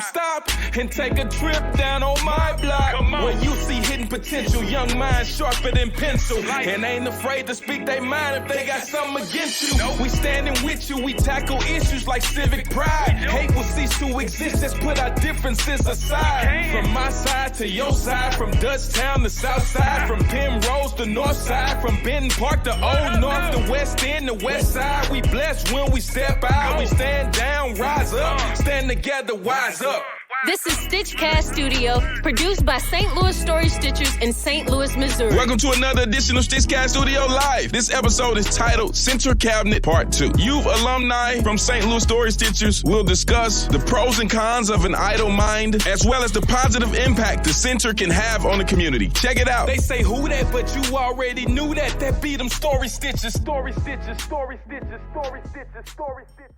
stop and take a trip down on my block. Where you see hidden potential, young minds sharper than pencil. And ain't afraid to speak their mind if they got something against you. We standing with you, we tackle issues like civic pride. Hate will cease to exist, let's put our differences aside. From my side to your side, from Dutchtown to South Side, from Penrose to North Side, from Benton Park to Old North to West End to West Side. We blessed when we step out, we stand down, rise up, stand together, wise up. This is StitchCast Studio, produced by St. Louis Story Stitchers in St. Louis, Missouri. Welcome to another edition of StitchCast Studio Live. This episode is titled Center Cabinet Part 2. Youth alumni from St. Louis Story Stitchers will discuss the pros and cons of an idle mind, as well as the positive impact the center can have on the community. Check it out. They say who that, but you already knew that. That be them story stitches, story stitches, story stitches, story stitches, story stitches.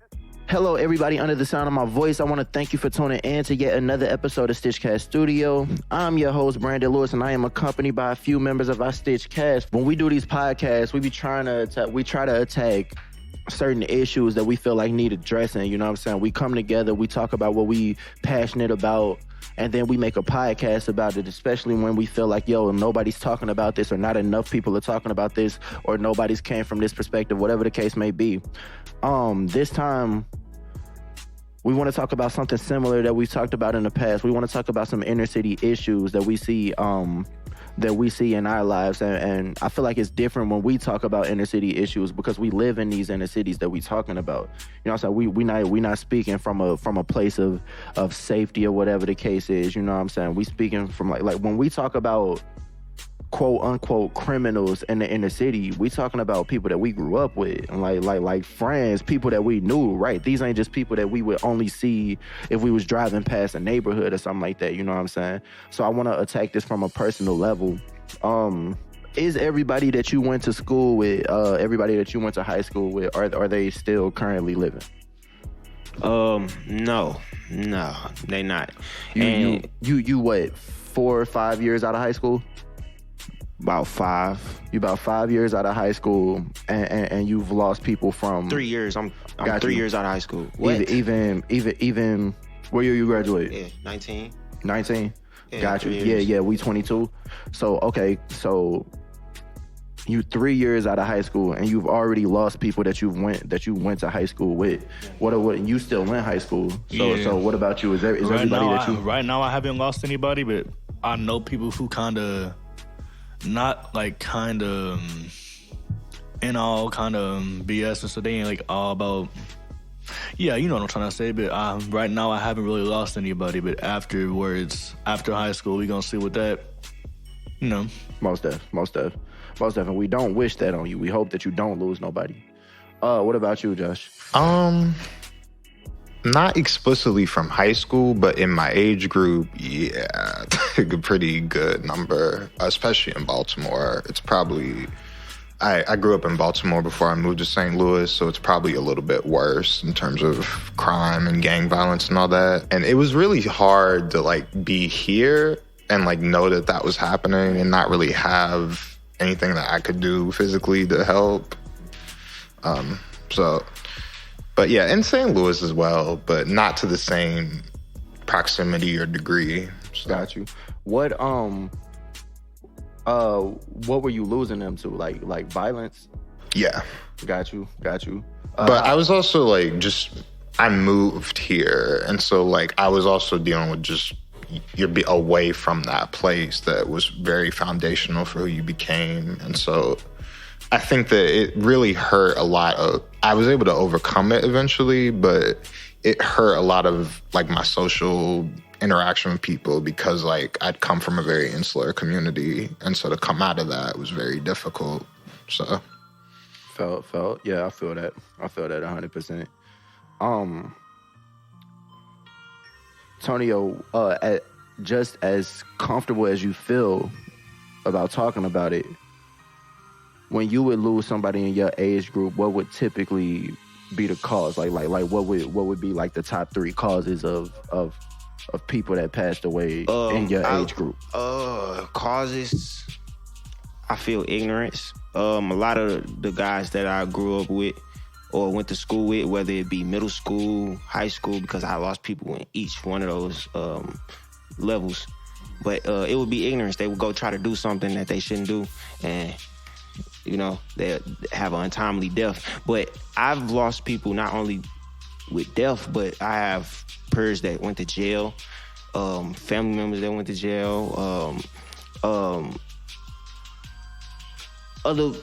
Hello, everybody under the sound of my voice. I want to thank you for tuning in to yet another episode of StitchCast Studio. I'm your host, Branden Lewis, and I am accompanied by a few members of our StitchCast. When we do these podcasts, we try to attack certain issues that we feel like need addressing. You know what I'm saying? We come together, we talk about what we passionate about, and then we make a podcast about it, especially when we feel like, nobody's talking about this, or not enough people are talking about this, or nobody's came from this perspective, whatever the case may be. This time, we want to talk about something similar that we've talked about in the past. We want to talk about some inner city issues that we see in our lives, and I feel like it's different when we talk about inner city issues because we live in these inner cities that we talking about. You know what I'm saying? We not speaking from a place of safety or whatever the case is. You know what I'm saying? We speaking from like when we talk about quote unquote criminals in the inner city, we talking about people that we grew up with, and like friends, people that we knew, right? These ain't just people that we would only see if we was driving past a neighborhood or something like that. You know what I'm saying? So I want to attack this from a personal level. Is everybody that you went to school with, everybody that you went to high school with, are they still currently living? No, they not. You what, 4 or 5 years out of high school? About 5. You about 5 years out of high school, and you've lost people from 3 years. I'm 3 years out of high school. What? Even what year you graduated? Yeah, 19. 19. Yeah, got you. 3 years. Yeah. We 22. So okay, so you 3 years out of high school, and you've already lost people that you went to high school with. What you still in high school? So what about you? Is everybody that you? Right now, I haven't lost anybody, but I know people who kind of. Not like kind of in all kind of BS, and so they ain't like all about. Yeah, you know what I'm trying to say. But right now, I haven't really lost anybody. But afterwards, after high school, we gonna see what that. You know, most definitely. We don't wish that on you. We hope that you don't lose nobody. What about you, Josh? Not explicitly from high school, but in my age group, yeah, a pretty good number, especially in Baltimore. It's probably, I grew up in Baltimore before I moved to St. Louis, so it's probably a little bit worse in terms of crime and gang violence and all that. And it was really hard to be here and know that was happening and not really have anything that I could do physically to help. But yeah, in St. Louis as well, but not to the same proximity or degree. So. Got you. What were you losing them to? Like violence? Yeah. Got you. But I was also I moved here, and so I was also dealing with you're away from that place that was very foundational for who you became, and so. I think that it really hurt a lot I was able to overcome it eventually, but it hurt a lot of my social interaction with people because I'd come from a very insular community, and so to come out of that was very difficult. So felt yeah, I feel that 100%. Tonio, just as comfortable as you feel about talking about it, when you would lose somebody in your age group, what would typically be the cause? What would be the top 3 causes of people that passed away in your age group? Causes, I feel ignorance. A lot of the guys that I grew up with or went to school with, whether it be middle school, high school, because I lost people in each one of those levels. But it would be ignorance. They would go try to do something that they shouldn't do, and they have an untimely death. But I've lost people not only with death, but I have peers that went to jail, family members that went to jail, other,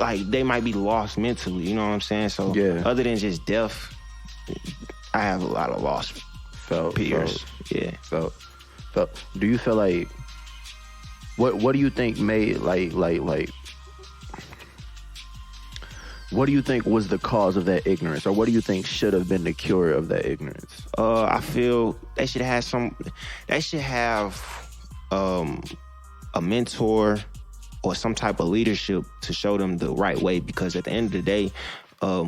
like, they might be lost mentally, you know what I'm saying? So other than just death, I have a lot of lost peers. So do you feel like, what do you think made, like what do you think was the cause of that ignorance, or what do you think should have been the cure of that ignorance? I feel they should have a mentor or some type of leadership to show them the right way, because at the end of the day,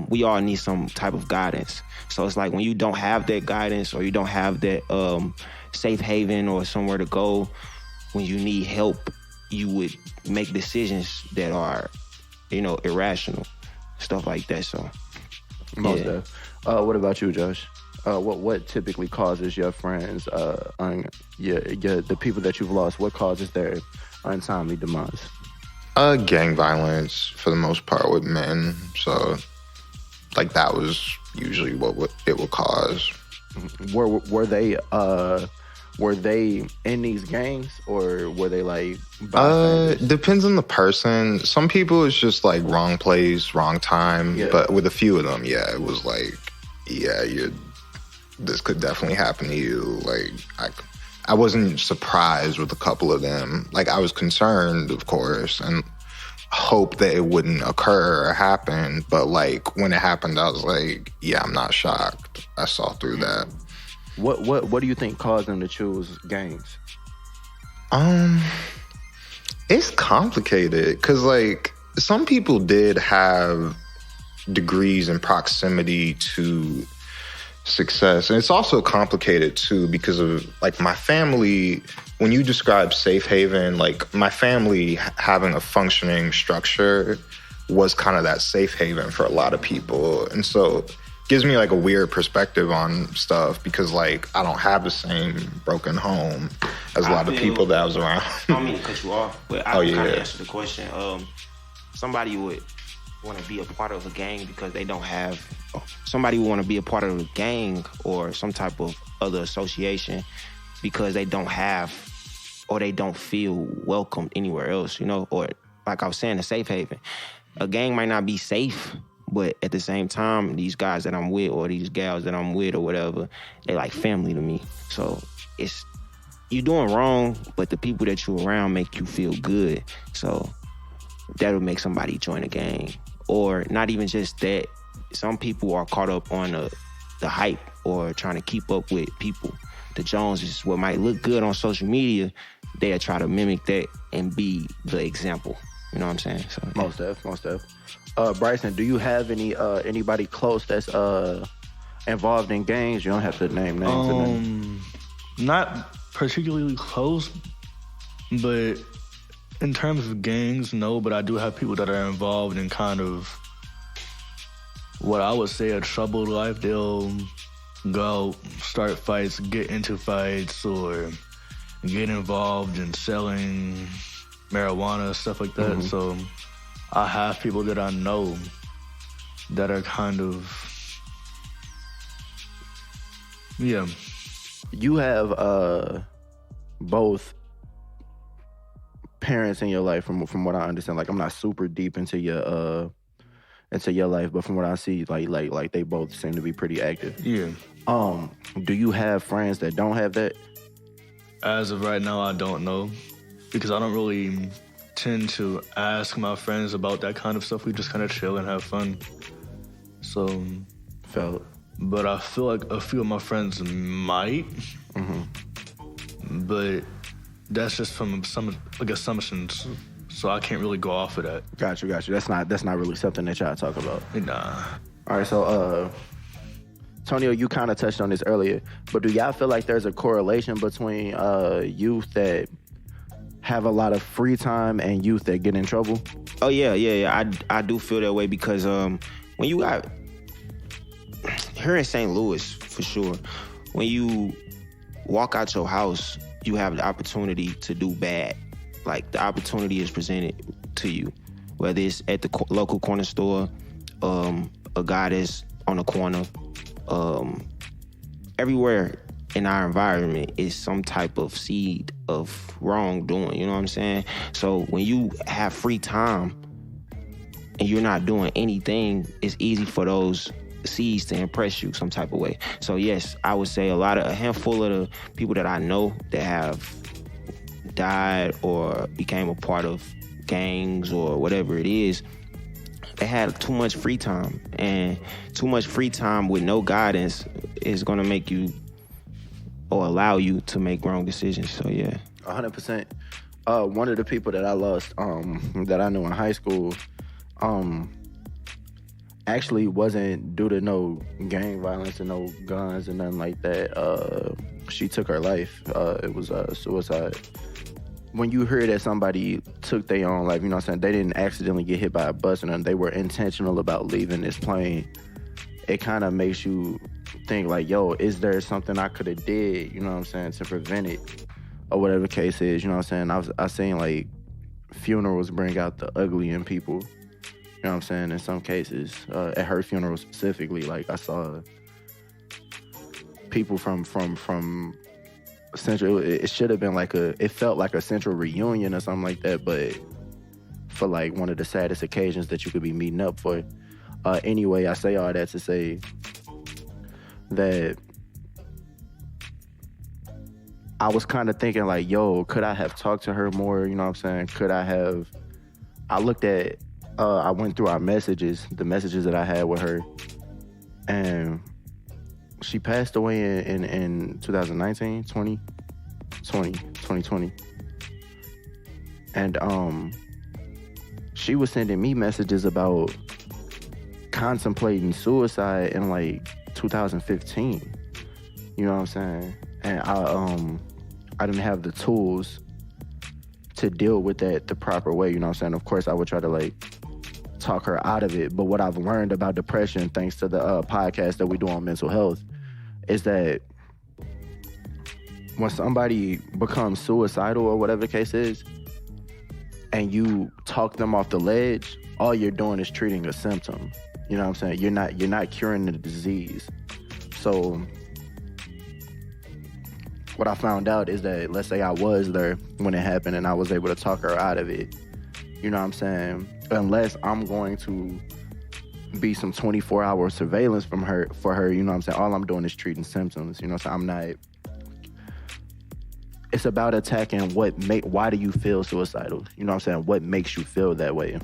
we all need some type of guidance. So it's like when you don't have that guidance, or you don't have that safe haven or somewhere to go when you need help, you would make decisions that are, irrational, stuff like that. So, what about you, Josh? What typically causes your friends, the people that you've lost, what causes their untimely demise? Gang violence for the most part with men. So, like, that was usually what it would cause. Were they in these gangs, or were they like bystanders? Depends on the person. Some people it's just like wrong place, wrong time. Yeah. But with a few of them, it was like, this could definitely happen to you. Like, I wasn't surprised with a couple of them. Like, I was concerned, of course, and hope that it wouldn't occur or happen. But like when it happened, I was like, I'm not shocked. I saw through that. What do you think caused them to choose gangs? It's complicated, because like some people did have degrees in proximity to success, and it's also complicated too because of like my family. When you describe safe haven, like my family having a functioning structure was kind of that safe haven for a lot of people, and so gives me like a weird perspective on stuff, because like I don't have the same broken home as a lot of people that I was around. I don't mean to cut you off, but I kind of answer the question. Somebody would want to be a part of a gang because they don't have. Somebody would want to be a part of a gang or some type of other association because they don't have, or they don't feel welcomed anywhere else, or like I was saying, a safe haven. A gang might not be safe, but at the same time, these guys that I'm with or these gals that I'm with or whatever, they like family to me. So it's, you're doing wrong, but the people that you're around make you feel good. So that'll make somebody join a gang. Or not even just that, some people are caught up on the hype or trying to keep up with people. The Joneses, what might look good on social media, they'll try to mimic that and be the example. You know what I'm saying? So, Most def. Bryson, do you have anybody close that's involved in gangs? You don't have to name names. Not particularly close, but in terms of gangs, no. But I do have people that are involved in kind of what I would say a troubled life. They'll go start fights, get into fights, or get involved in selling marijuana, stuff like that. Mm-hmm. So I have people that I know that are kind of, You have both parents in your life, from what I understand. Like, I'm not super deep into your life, but from what I see, like they both seem to be pretty active. Yeah. Do you have friends that don't have that? As of right now, I don't know, because I don't really tend to ask my friends about that kind of stuff. We just kind of chill and have fun. So, but I feel like a few of my friends might, but that's just from some like assumptions. So I can't really go off of that. Got you. That's not really something that y'all talk about. Nah. All right, so Tonio, you kind of touched on this earlier, but do y'all feel like there's a correlation between youth that have a lot of free time and youth that get in trouble? Oh yeah. I do feel that way because when you got here in St. Louis, for sure, when you walk out your house, you have the opportunity to do bad. Like, the opportunity is presented to you, whether it's at the local corner store, a guy that's on the corner, everywhere in our environment is some type of seed of wrongdoing, you know what I'm saying? So when you have free time and you're not doing anything, it's easy for those seeds to impress you some type of way. So yes, I would say a handful of the people that I know that have died or became a part of gangs or whatever it is, they had too much free time, and too much free time with no guidance is going to make you or allow you to make wrong decisions. So yeah, 100%. One of the people that I lost, that I knew in high school, actually wasn't due to no gang violence and no guns and nothing like that. She took her life. It was suicide. When you hear that somebody took their own life, you know what I'm saying, they didn't accidentally get hit by a bus and they were intentional about leaving this plane, it kind of makes you think like, yo, is there something I could have did, you know what I'm saying, to prevent it, or whatever the case is, you know what I'm saying? I seen like funerals bring out the ugly in people, you know what I'm saying, in some cases. At her funeral specifically, like I saw people from Central. It should have been it felt like a Central reunion or something like that, but for like one of the saddest occasions that you could be meeting up for. Anyway, I say all that to say that I was kind of thinking like, yo, could I have talked to her more? You know what I'm saying? I looked at, I went through our messages, the messages that I had with her, and she passed away in 2020. And she was sending me messages about contemplating suicide in like 2015. You know what I'm saying? And I didn't have the tools to deal with that the proper way, you know what I'm saying? Of course, I would try to like talk her out of it, but what I've learned about depression, thanks to the podcast that we do on mental health, is that when somebody becomes suicidal or whatever the case is, and you talk them off the ledge, all you're doing is treating a symptom. You know what I'm saying? You're not curing the disease. So what I found out is that, let's say I was there when it happened and I was able to talk her out of it, you know what I'm saying? Unless I'm going to be some 24-hour surveillance for her, you know what I'm saying? All I'm doing is treating symptoms, you know what I'm saying? It's about attacking why do you feel suicidal? You know what I'm saying? What makes you feel that way?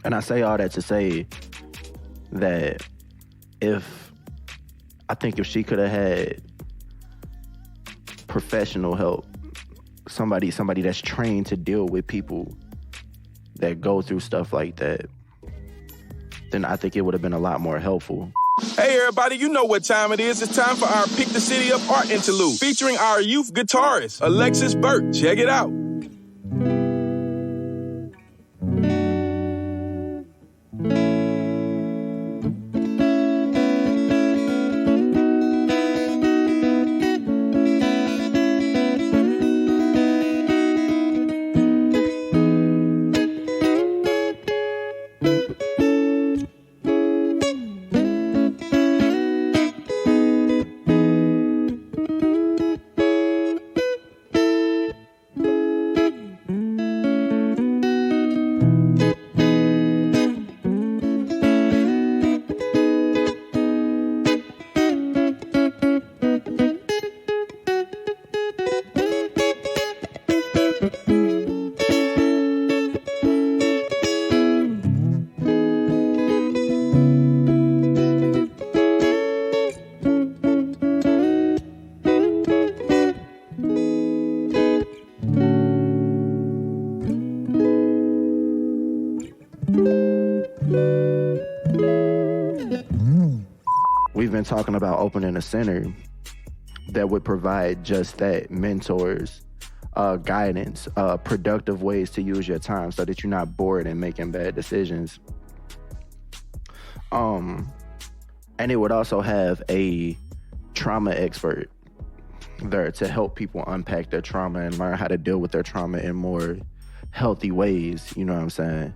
And I say all that to say that I think if she could have had professional help, somebody that's trained to deal with people that go through stuff like that, then I think it would have been a lot more helpful. Hey everybody, you know what time it is. It's time for our Pick the City Up Art Interlude, featuring our youth guitarist, Alexis Burt. Check it out. We've been talking about opening a center that would provide just that: mentors, guidance, productive ways to use your time so that you're not bored and making bad decisions. And And it would also have a trauma expert there to help people unpack their trauma and learn how to deal with their trauma in more healthy ways, you know what I'm saying?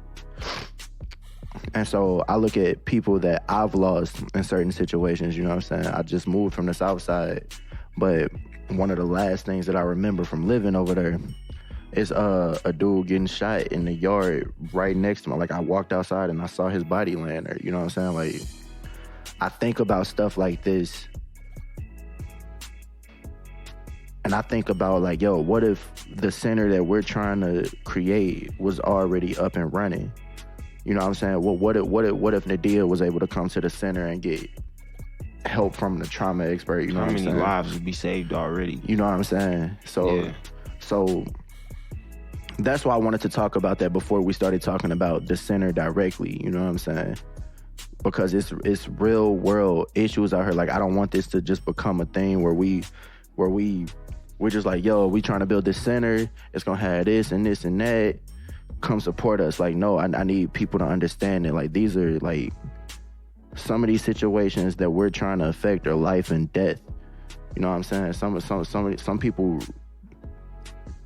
And so I look at people that I've lost in certain situations, you know what I'm saying? I just moved from the South Side, but one of the last things that I remember from living over there is a dude getting shot in the yard right next to me. Like, I walked outside and I saw his body laying there, you know what I'm saying? Like, I think about stuff like this, and I think about, like, yo, what if the center that we're trying to create was already up and running? You know what I'm saying? Well, what if Nadia was able to come to the center and get help from the trauma expert? You know what I'm saying? How many lives would be saved already? You know what I'm saying? So that's why I wanted to talk about that before we started talking about the center directly. You know what I'm saying? Because it's real world issues out here. Like, I don't want this to just become a thing where we're just like, yo, we trying to build this center. It's gonna have this and this and that. Come support us. Like, no, I need people to understand that, like, these are, like, some of these situations that we're trying to affect are life and death. You know what I'm saying? Some people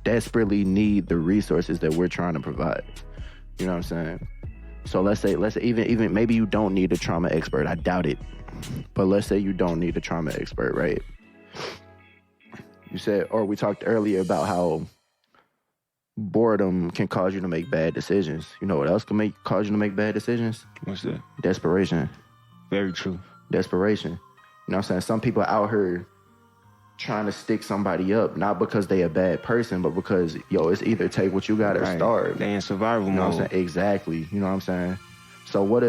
desperately need the resources that we're trying to provide. You know what I'm saying? So let's say even maybe you don't need a trauma expert. I doubt it. But let's say you don't need a trauma expert, right? You said, or we talked earlier about how boredom can cause you to make bad decisions. You know what else can cause you to make bad decisions? What's that? Desperation. Very true. Desperation. You know what I'm saying? Some people out here trying to stick somebody up, not because they a bad person, but because, yo, it's either take what you got or starve. They in survival mode. You know what I'm saying? Exactly. You know what I'm saying? So what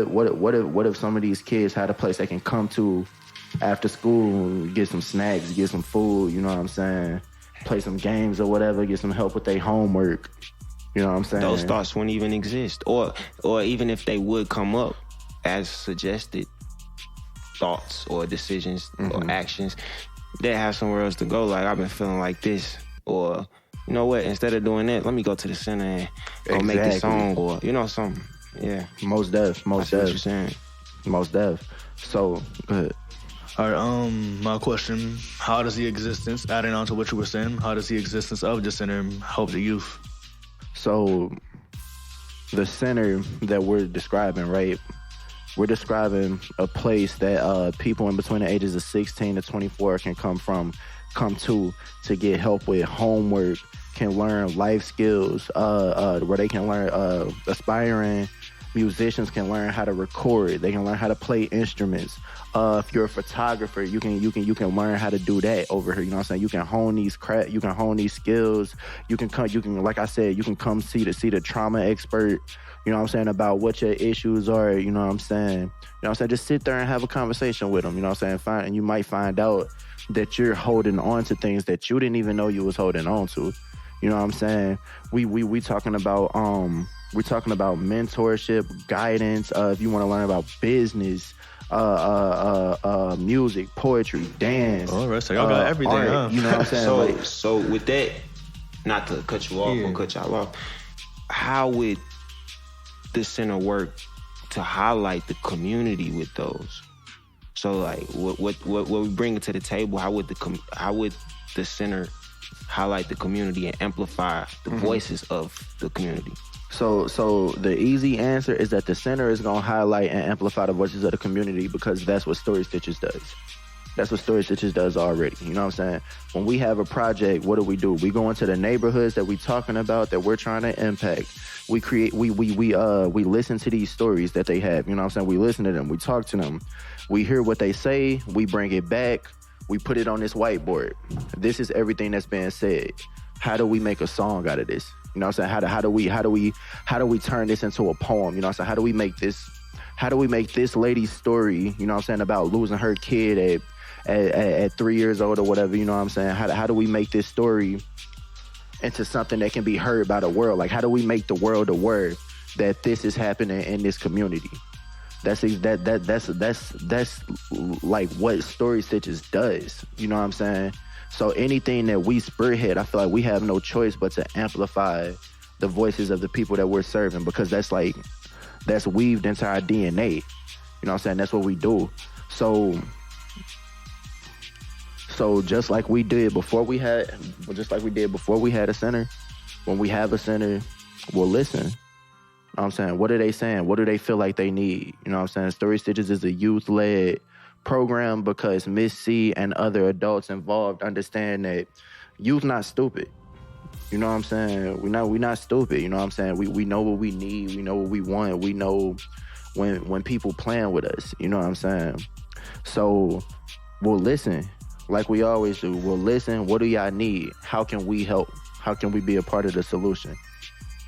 if some of these kids had a place they can come to after school, get some snacks, get some food, you know what I'm saying? Play some games or whatever, get some help with their homework. You know what I'm saying? Those thoughts wouldn't even exist. Or even if they would come up as suggested thoughts or decisions or actions, they have somewhere else to go. Like, I've been feeling like this. Or, you know what, instead of doing that, let me go to the center and go make this song, or, you know, something. Yeah. Most def. What you're saying. Most def. So, go ahead. All right, my question, how does the existence, adding on to what you were saying, how does the existence of the center help the youth? So, the center that we're describing, right? We're describing a place that people in between the ages of 16 to 24 can come to get help with homework, can learn life skills, where they can learn, aspiring musicians can learn how to record, they can learn how to play instruments. If you're a photographer, you can learn how to do that over here. You know what I'm saying? You can hone these skills. You can like I said, you can come see the trauma expert. You know what I'm saying, about what your issues are. You know what I'm saying? You know what I'm saying? Just sit there and have a conversation with them. You know what I'm saying? And you might find out that you're holding on to things that you didn't even know you was holding on to. You know what I'm saying? We talking about we're talking about mentorship, guidance. If you want to learn about business, music, poetry, dance. All right, so y'all got everything, art, huh? You know what I'm saying? So with that, not to cut you off or cut y'all off, how would the center work to highlight the community with those? So, like, what we bring to the table? How would the center highlight the community and amplify the voices of the community? So the easy answer is that the center is going to highlight and amplify the voices of the community, because that's what Story Stitchers does. That's what Story Stitchers does already. You know what I'm saying? When we have a project, what do? We go into the neighborhoods that we talking about, that we're trying to impact. We listen to these stories that they have. You know what I'm saying? We listen to them. We talk to them. We hear what they say. We bring it back. We put it on this whiteboard. This is everything that's being said. How do we make a song out of this? You know what I'm saying? How do we turn this into a poem? You know what I'm saying? How do we make this lady's story, you know what I'm saying, about losing her kid at 3 years old or whatever, you know what I'm saying? How do we make this story into something that can be heard by the world? Like, how do we make the world aware that this is happening in this community? That's like what Story Stitchers does. You know what I'm saying? So anything that we spearhead, I feel like we have no choice but to amplify the voices of the people that we're serving, because that's weaved into our DNA. You know what I'm saying? That's what we do. So just like we did before we had a center, when we have a center, we'll listen. You know what I'm saying? What are they saying? What do they feel like they need? You know what I'm saying? Story Stitches is a youth-led program because Miss C and other adults involved understand that youth not stupid. You know what I'm saying? We not stupid. You know what I'm saying? We know what we need. We know what we want. We know when people playing with us. You know what I'm saying? So we'll listen like we always do. We'll listen. What do y'all need? How can we help? How can we be a part of the solution?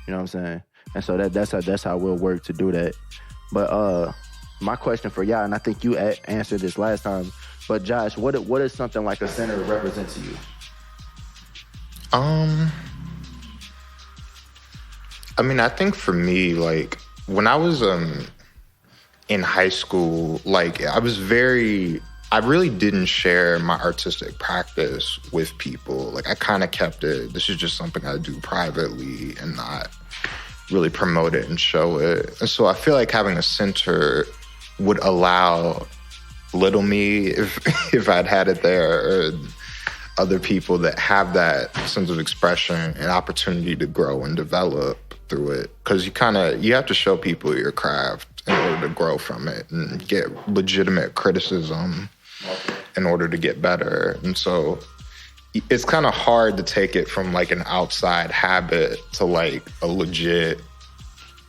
You know what I'm saying? And so that's how we'll work to do that. But my question for y'all, and I think you answered this last time, but Josh, what is something like a center represent to you? I mean, I think for me, like, when I was in high school, like, I really didn't share my artistic practice with people. Like, I kind of kept it, this is just something I do privately and not really promote it and show it. And so I feel like having a center would allow little me, if I'd had it there, or other people that have that sense of expression and opportunity to grow and develop through it. Because you have to show people your craft in order to grow from it and get legitimate criticism in order to get better. And so it's kind of hard to take it from like an outside habit to like a legit,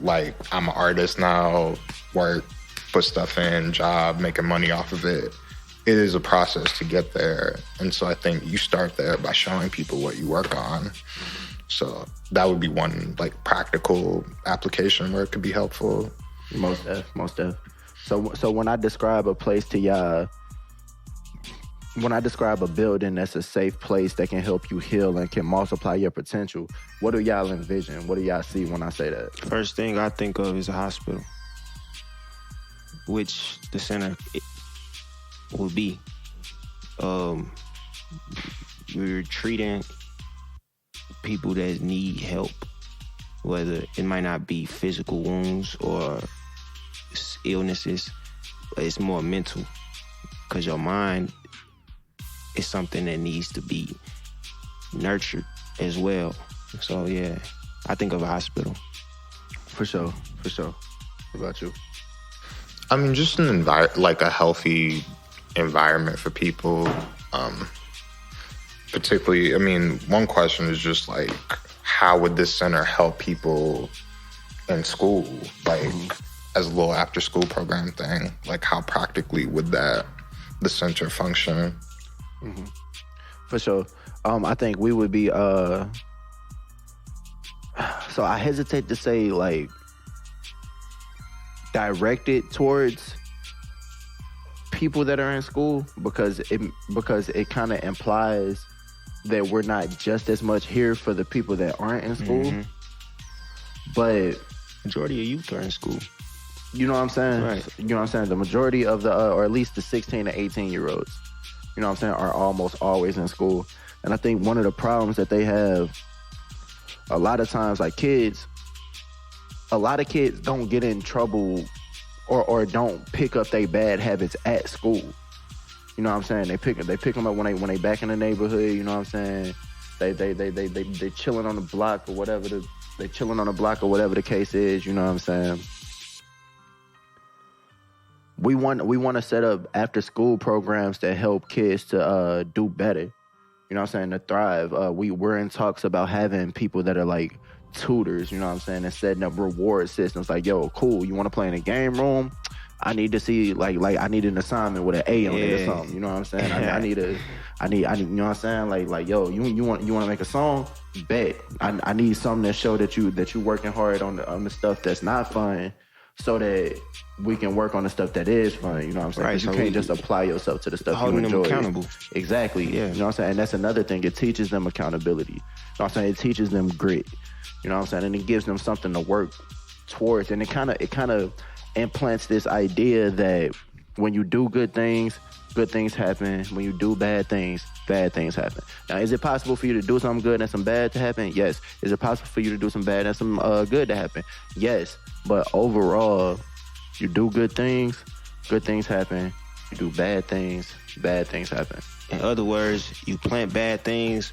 like, I'm an artist now, work, put stuff in, job, making money off of it. It is a process to get there. And so I think you start there by showing people what you work on. So that would be one like practical application where it could be helpful. Most def. So when I describe a place to y'all, when I describe a building that's a safe place that can help you heal and can multiply your potential, what do y'all envision? What do y'all see when I say that? First thing I think of is a hospital, which the center will be. We're treating people that need help, whether it might not be physical wounds or illnesses, but it's more mental, because your mind is something that needs to be nurtured as well. So yeah, I think of a hospital. For sure. What about you? I mean, just like a healthy environment for people. Particularly, I mean, one question is just like, how would this center help people in school? Like, as a little after-school program thing, like how practically would the center function? Mm-hmm. For sure. I think we would be, so I hesitate to say like directed towards people that are in school because it kind of implies that we're not just as much here for the people that aren't in school. Mm-hmm. But majority of youth are in school. You know what I'm saying? Right. You know what I'm saying? The majority of the, or at least the 16 to 18-year-olds, you know what I'm saying, are almost always in school. And I think one of the problems that they have, a lot of times, like a lot of kids don't get in trouble or don't pick up their bad habits at school. You know what I'm saying? They pick them up when they back in the neighborhood. You know what I'm saying? They chilling on the block or whatever they chilling on the block or whatever the case is. You know what I'm saying? We want to set up after school programs that help kids to do better. You know what I'm saying? To thrive. We're in talks about having people that are like tutors, you know what I'm saying, and setting up reward systems. Like, yo, cool, you want to play in a game room? I need to see like I need an assignment with an A on it or something. You know what I'm saying? I need you know what I'm saying? Like yo, you want to make a song? Bet. I need something that show that you working hard on the stuff that's not fun, so that we can work on the stuff that is fun. You know what I'm saying? Right, you can't just apply yourself to the stuff you enjoy. Holding them accountable. Exactly. Yeah. You know what I'm saying? And that's another thing. It teaches them accountability. You know what I'm saying? It teaches them grit. You know what I'm saying? And it gives them something to work towards. And it kind of implants this idea that when you do good things happen. When you do bad things happen. Now, is it possible for you to do something good and some bad to happen? Yes. Is it possible for you to do some bad and some good to happen? Yes. But overall, you do good things happen. you do bad things happen. In other words, you plant bad things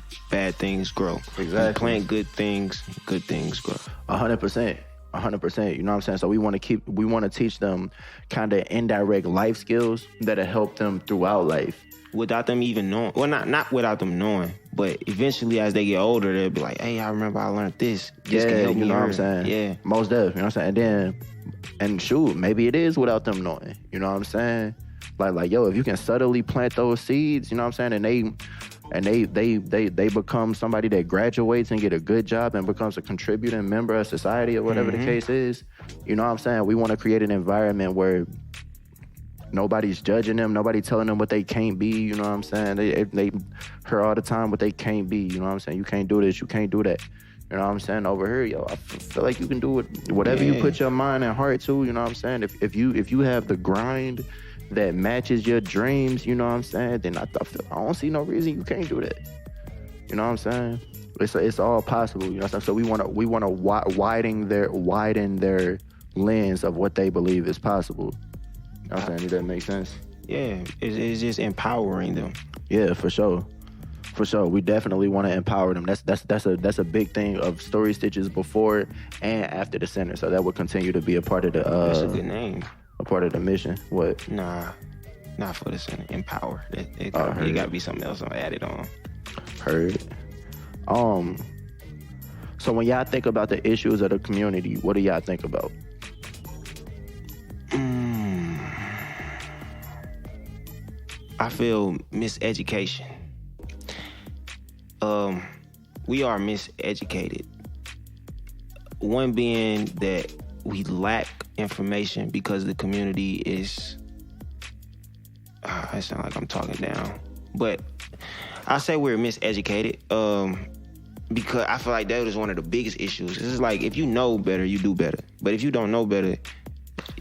grow. Exactly. You plant good things grow. 100%. 100%. You know what I'm saying? So we want to teach them kind of indirect life skills that'll help them throughout life. Without them even knowing. Well, not without them knowing, but eventually as they get older, they'll be like, hey, I remember I learned this. This can help me. You know what I'm saying? Yeah. Most definitely. You know what I'm saying? And shoot, maybe it is without them knowing. You know what I'm saying? Like, yo, if you can subtly plant those seeds, you know what I'm saying? And they become somebody that graduates and get a good job and becomes a contributing member of society or whatever the case is. You know what I'm saying? We want to create an environment where nobody's judging them, nobody telling them what they can't be, you know what I'm saying? They hear all the time what they can't be, you know what I'm saying? You can't do this, you can't do that. You know what I'm saying? Over here, yo, I feel like you can do it, whatever you put your mind and heart to, you know what I'm saying? If you have the grind that matches your dreams, you know what I'm saying? Then I don't see no reason you can't do that. You know what I'm saying? It's all possible, you know what I'm saying? So we want to widen their lens of what they believe is possible. You know what I'm saying? Does that make sense? Yeah, it's just empowering them. Yeah, for sure. For sure. We definitely want to empower them. That's a big thing of Story Stitches before and after the center. So that will continue to be a part of the That's a good name. A part of the mission. What? Nah, not for the center. Empower. It got to be something else added on. Heard. So when y'all think about the issues of the community, what do y'all think about? I feel miseducation. We are miseducated. One being that we lack information because the community is... I sound like I'm talking down. But I say we're miseducated because I feel like that is one of the biggest issues. It's like if you know better, you do better. But if you don't know better,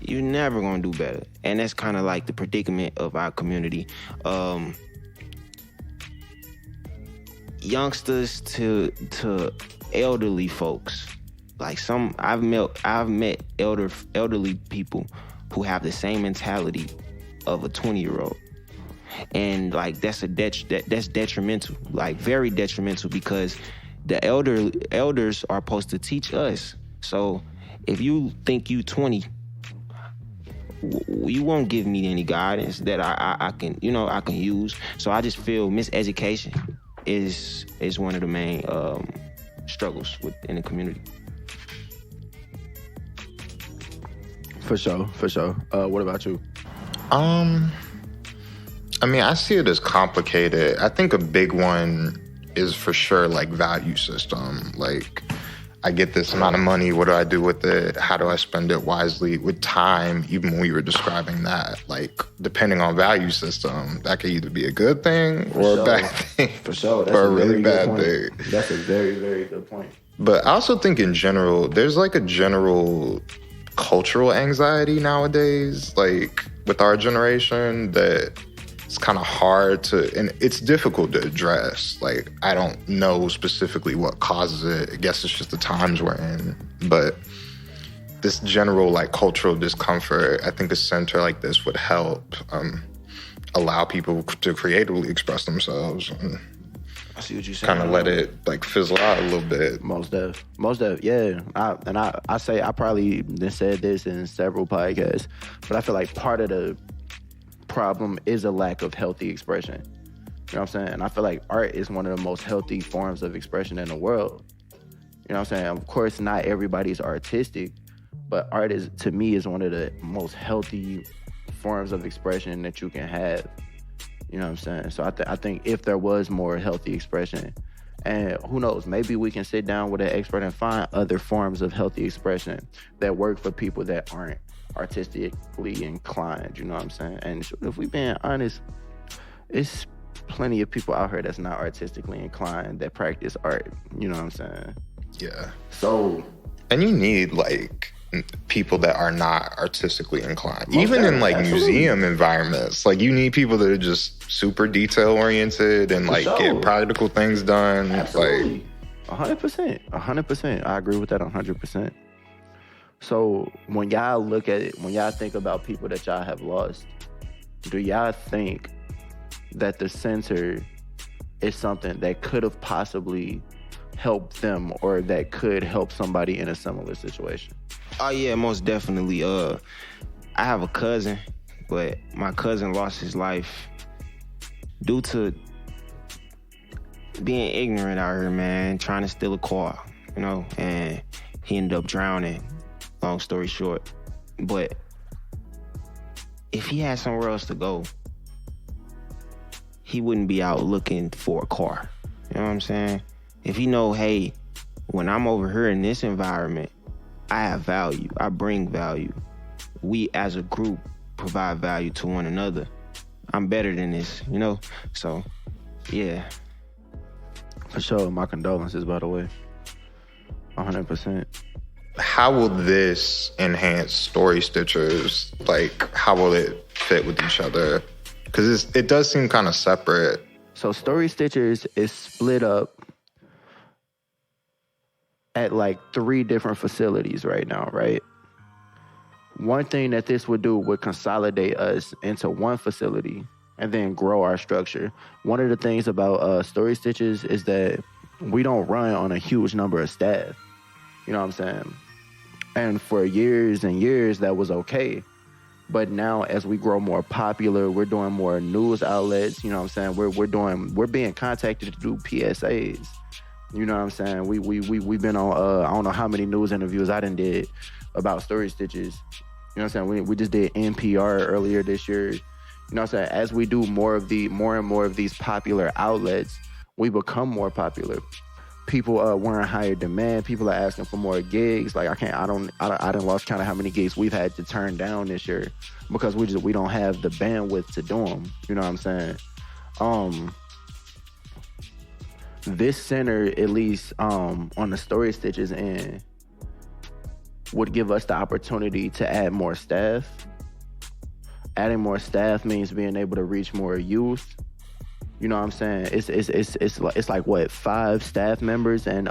you're never going to do better. And that's kind of like the predicament of our community. Youngsters to elderly folks. Like I've met elderly people who have the same mentality of a 20-year-old. And like that's detrimental, like very detrimental, because the elders are supposed to teach us. So if you think you 20, you won't give me any guidance that I can use. So I just feel miseducation is one of the main struggles in the community. For sure. What about you? I mean, I see it as complicated. I think a big one is for sure like value system. Like, I get this amount of money, what do I do with it? How do I spend it wisely with time? Even when we were describing that, like, depending on value system, that could either be a good thing or a bad thing. For sure. That's or a really bad thing. That's a very, very good point. But I also think in general, there's like a general cultural anxiety nowadays, like with our generation, that it's kind of hard to, and it's difficult to address. Like, I don't know specifically what causes it. I guess it's just the times we're in. But this general, like, cultural discomfort, I think a center like this would help allow people to creatively express themselves. And I see what you're saying. Kind of let it, like, fizzle out a little bit. Most def, yeah. I say I probably said this in several podcasts, but I feel like part of the problem is a lack of healthy expression. You know what I'm saying? I feel like art is one of the most healthy forms of expression in the world. You know what I'm saying? Of course, not everybody's artistic, but art is, to me, is one of the most healthy forms of expression that you can have. You know what I'm saying? So I think if there was more healthy expression, and who knows, maybe we can sit down with an expert and find other forms of healthy expression that work for people that aren't artistically inclined, you know what I'm saying? And if we being honest, it's plenty of people out here that's not artistically inclined that practice art, you know what I'm saying? Yeah. So, and you need, like, people that are not artistically inclined. Even in, like, museum environments. Like, you need people that are just super detail-oriented and, like, get practical things done. Absolutely. Like, 100%. I agree with that 100%. So, when y'all look at it, when y'all think about people that y'all have lost, do y'all think that the center is something that could have possibly helped them or that could help somebody in a similar situation? Oh yeah, most definitely. I have a cousin, but my cousin lost his life due to being ignorant out here, man, trying to steal a car, you know, and he ended up drowning, long story short. But if he had somewhere else to go, he wouldn't be out looking for a car. You know what I'm saying? If he know, hey, when I'm over here in this environment, I have value. I bring value. We as a group provide value to one another. I'm better than this, you know? So, yeah. For sure. My condolences, by the way. 100%. How will this enhance Story Stitchers? Like, how will it fit with each other? Because it does seem kind of separate. So Story Stitchers is split up at like 3 different facilities right now, right? One thing that this would do would consolidate us into one facility and then grow our structure. One of the things about Story Stitchers is that we don't run on a huge number of staff. You know what I'm saying? And for years and years, that was okay. But now as we grow more popular, we're doing more news outlets, you know what I'm saying? We're being contacted to do PSAs. You know what I'm saying? We've been on, I don't know how many news interviews I done did about Story Stitches. You know what I'm saying? We just did NPR earlier this year. You know what I'm saying? As we do more and more of these popular outlets, we become more popular. People we're in higher demand. People are asking for more gigs. Like I done lost count of how many gigs we've had to turn down this year because we don't have the bandwidth to do them. You know what I'm saying? This center, at least on the Story Stitches end, would give us the opportunity to add more staff. Adding more staff means being able to reach more youth. You know what I'm saying? It's like what, 5 staff members and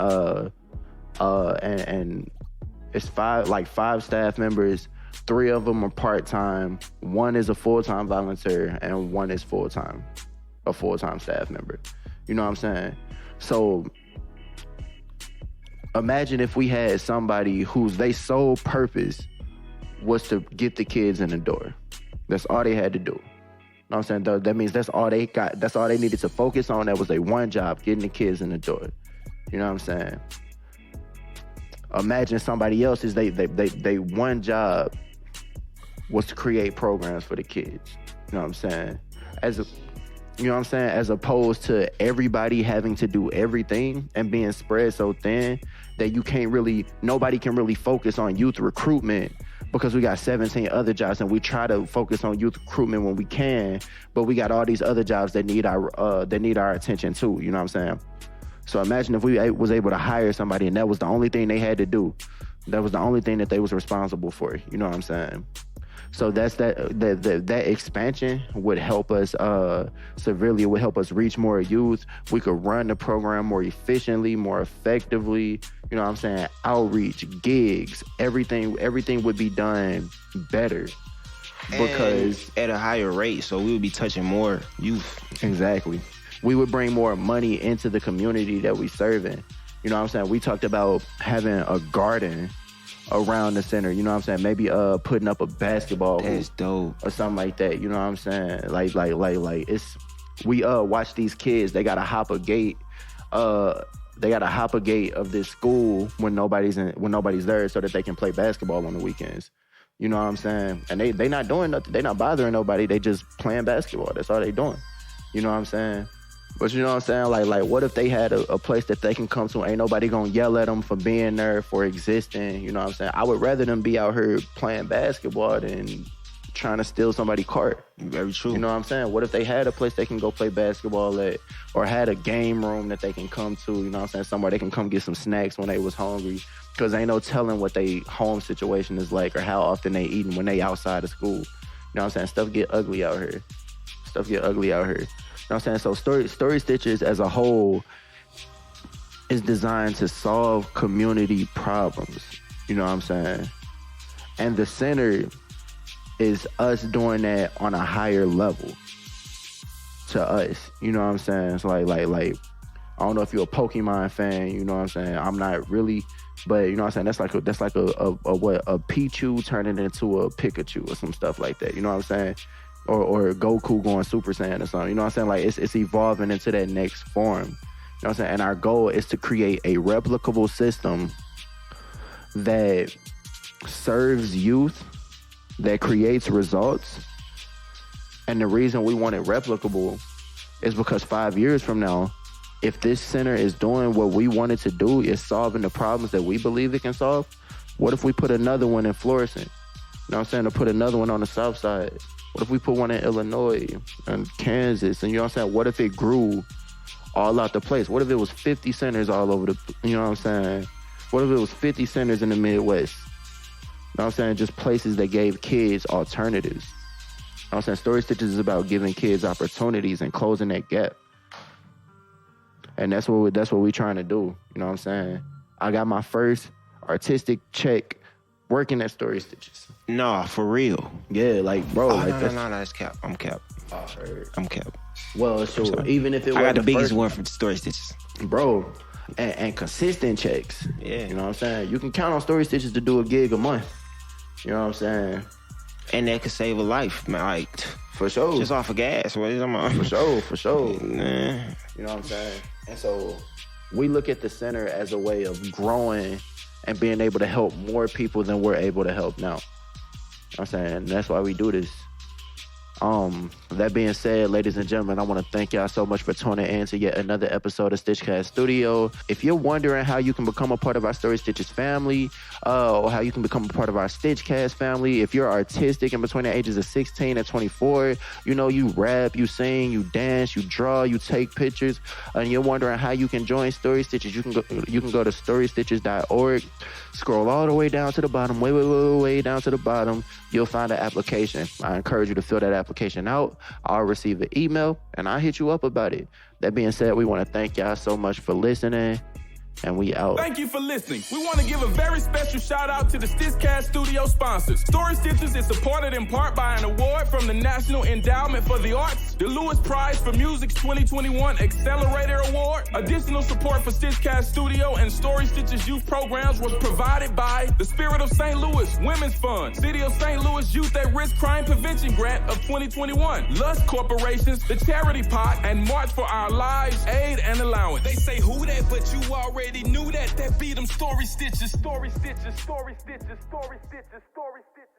it's 5 staff members. 3 of them are part-time. 1 is a full-time volunteer and 1 is a full-time staff member. You know what I'm saying? So imagine if we had somebody whose they sole purpose was to get the kids in the door. That's all they had to do. You know what I'm saying? That means that's all they got. That's all they needed to focus on. That was their one job, getting the kids in the door. You know what I'm saying? Imagine somebody else's, they one job was to create programs for the kids. You know what I'm saying? You know what I'm saying? As opposed to everybody having to do everything and being spread so thin that nobody can really focus on youth recruitment because we got 17 other jobs and we try to focus on youth recruitment when we can, but we got all these other jobs that need our attention too. You know what I'm saying? So imagine if we was able to hire somebody and that was the only thing they had to do. That was the only thing that they was responsible for. You know what I'm saying? So that's that expansion would help us severely. It would help us reach more youth. We could run the program more efficiently, more effectively. You know what I'm saying? Outreach, gigs, everything would be done better. Because at a higher rate, so we would be touching more youth. Exactly. We would bring more money into the community that we serve in. You know what I'm saying? We talked about having a garden around the center, you know what I'm saying? Maybe putting up a basketball hoop. That's dope. Or something like that, you know what I'm saying? Like it's, we watch these kids, they gotta hop a gate. They gotta hop a gate of this school when nobody's there so that they can play basketball on the weekends. You know what I'm saying? And they not doing nothing, they not bothering nobody, they just playing basketball. That's all they doing. You know what I'm saying? But you know what I'm saying? Like what if they had a place that they can come to? Ain't nobody gonna yell at them for being there, for existing. You know what I'm saying? I would rather them be out here playing basketball than trying to steal somebody's cart. Very true. You know what I'm saying? What if they had a place they can go play basketball at, or had a game room that they can come to? You know what I'm saying? Somewhere they can come get some snacks when they was hungry. Because ain't no telling what they home situation is like or how often they eating when they outside of school. You know what I'm saying? Stuff get ugly out here. You know what I'm saying? So Story Stitchers as a whole is designed to solve community problems. You know what I'm saying? And the center is us doing that on a higher level to us. You know what I'm saying? It's like I don't know if you're a Pokemon fan, you know what I'm saying? I'm not really, but you know what I'm saying? That's like a Pichu turning into a Pikachu or some stuff like that. You know what I'm saying? Or Goku going Super Saiyan or something. You know what I'm saying? Like it's evolving into that next form. You know what I'm saying? And our goal is to create a replicable system that serves youth, that creates results. And the reason we want it replicable is because 5 years from now, if this center is doing what we want it to do, is solving the problems that we believe it can solve, what if we put another one in Florissant? You know what I'm saying? To put another one on the south side. What if we put one in Illinois and Kansas? And you know what I'm saying? What if it grew all out the place? What if it was 50 centers all over you know what I'm saying? What if it was 50 centers in the Midwest? You know what I'm saying? Just places that gave kids alternatives. You know what I'm saying? Story Stitches is about giving kids opportunities and closing that gap. And that's what we're trying to do. You know what I'm saying? I got my first artistic check working at Story Stitches. Nah, for real. Yeah, like, bro. No, that's cap. I'm cap. I'm cap. Well, so even if it was I got the biggest one from Story Stitches. Bro, and consistent checks. Yeah. You know what I'm saying? You can count on Story Stitches to do a gig a month. You know what I'm saying? And that could save a life, man. Like, for sure. Just off of gas. What is that? For sure. Nah. You know what I'm saying? And so we look at the center as a way of growing and being able to help more people than we're able to help now. You know what I'm saying? That's why we do this. That being said, ladies and gentlemen, I want to thank y'all so much for tuning in to yet another episode of StitchCast Studio. If you're wondering how you can become a part of our Story Stitches family, or how you can become a part of our StitchCast family, if you're artistic in between the ages of 16 and 24, you know, you rap, you sing, you dance, you draw, you take pictures, and you're wondering how you can join Story Stitches, you can go to storystitches.org, scroll all the way down to the bottom, way down to the bottom, you'll find an application. I encourage you to fill that application out. I'll receive an email and I'll hit you up about it. That being said, we want to thank y'all so much for listening, and we out. Thank you for listening. We want to give a very special shout out to the StitchCast Studio sponsors. Story Stitches is supported in part by an award from the National Endowment for the Arts, the Lewis Prize for Music's 2021 Accelerator Award. Additional support for StitchCast Studio and Story Stitches youth programs was provided by the Spirit of St. Louis Women's Fund, City of St. Louis Youth at Risk Crime Prevention Grant of 2021, Lust Corporations, the Charity Pot, and March for Our Lives Aid and Allowance. They say who that, but you already knew that. That beat them Story Stitches. Story Stitches, Story Stitches, Story Stitches, Story Stitches.